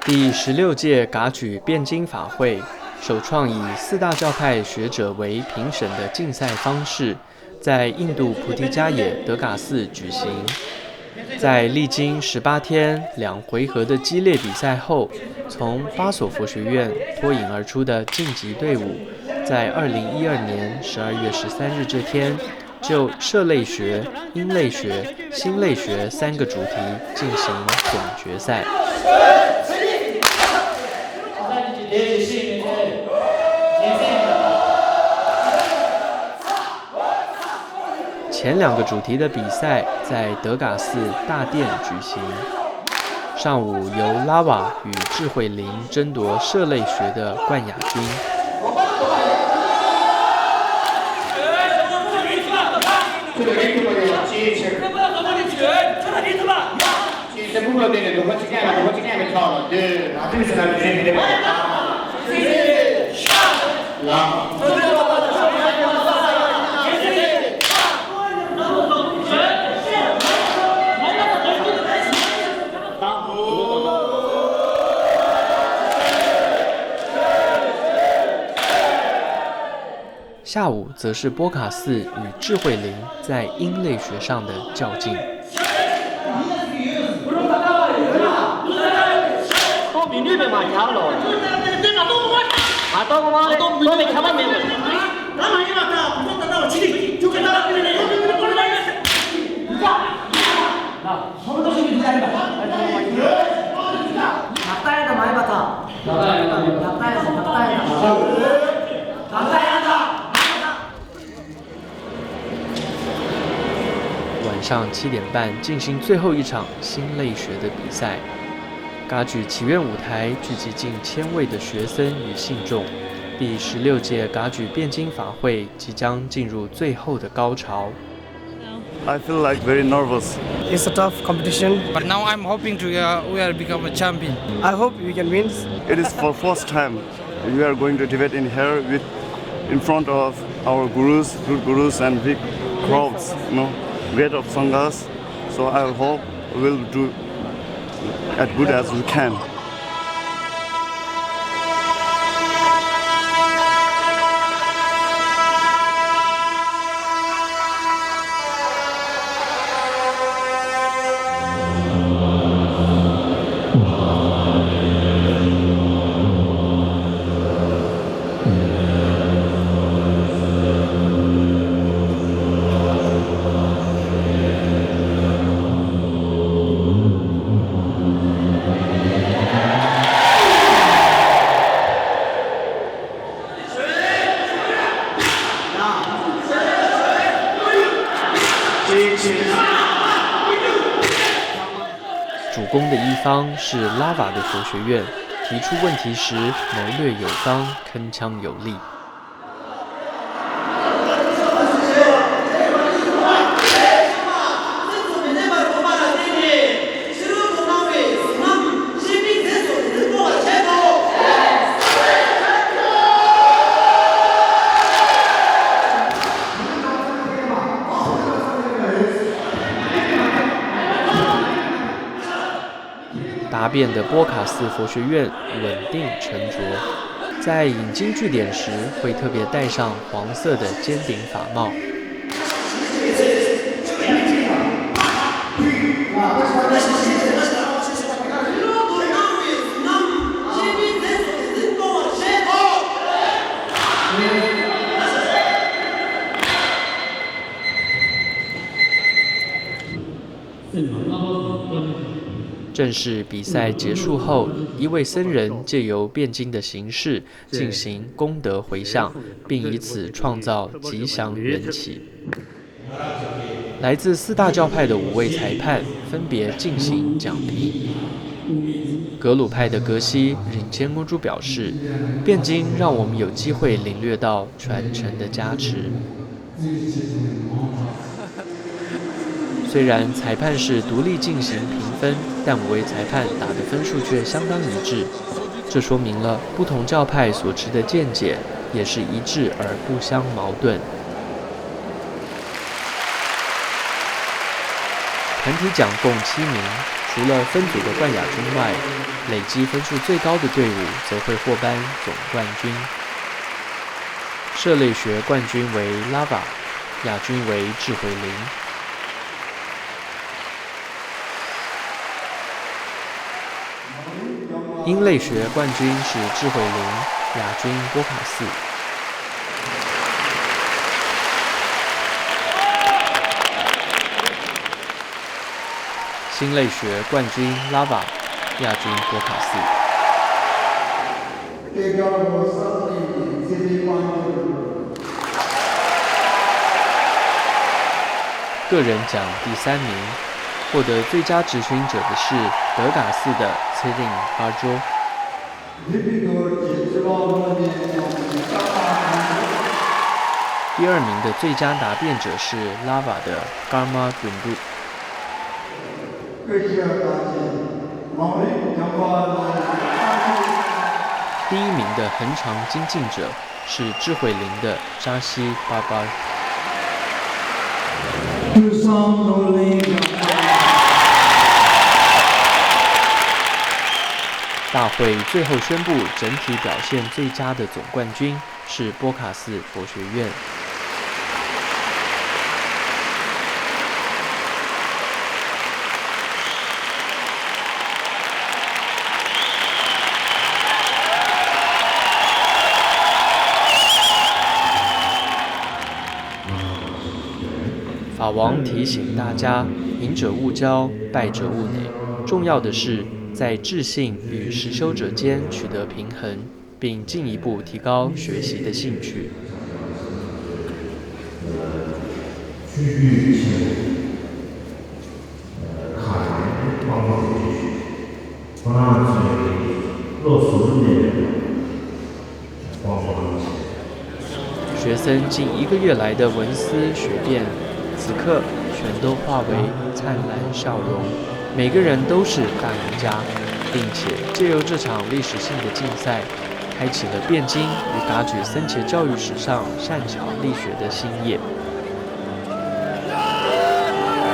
第16届噶举辩经法会首创以4大教派学者为评审的竞赛方式，在印度菩提迦耶德嘎寺举行。在历经18天2回合的激烈比赛后，从8所佛学院脱颖而出的晋级队伍，在2012年12月13日这天，就社类学、音类学、心类学3个主题进行总决赛。前2个主题的比赛在德嘎寺大殿举行。上午由拉瓦与智慧林争夺社类学的冠亚军。下午则是波卡寺与智慧林在音类学上的较劲。晚上7点半进行最后一场心类学的比赛。噶举祈愿舞台聚集近1000位的学生与信众。第16届噶举辩经法会即将进入最后的高潮。I feel like very nervous. It's a tough competition, but now I'm hoping we are become a champion. I hope we can win. It is for first time we are going to debate in here in front of our gurus, good gurus and big crowds, great of sanghas. So I hope we'll do as good as we can.主攻的一方是拉瓦的佛学院，提出问题时谋略有方，铿锵有力。答辩的波卡寺佛学院稳定沉着，在引经据典时会特别戴上黄色的尖顶法帽。正式比赛结束后，一位僧人借由辩经的形式进行功德回向，并以此创造吉祥缘起。来自4大教派的5位裁判分别进行讲评。格鲁派的格西忍谦公主表示，辩经让我们有机会领略到传承的加持。虽然裁判是独立进行评分，但5位裁判打的分数却相当一致，这说明了不同教派所持的见解也是一致而不相矛盾。团体奖共7名，除了分组的冠亚军外，累积分数最高的队伍则会获颁总冠军。社类学冠军为 Lava， 亚军为智慧林。音类学冠军是智慧林，亚军波卡斯。新类学冠军 Lava， 亚军波卡斯。个人奖第3名，获得最佳执行者的是德嘎寺的崔令巴卓。第2名的最佳答辩者是 Lava 的 Garma Dundu。第1名的横长精进者是智慧林的扎西巴巴。大会最后宣布，整体表现最佳的总冠军是波卡斯佛学院。法王提醒大家：赢者勿骄，败者勿馁。重要的是，在智性与实修者间取得平衡，并进一步提高学习的兴趣。学生近1个月来的文思学变，此刻全都化为灿烂笑容。每个人都是大赢家，并且借由这场历史性的竞赛，开启了汴京与噶举僧伽教育史上善巧力学的新页。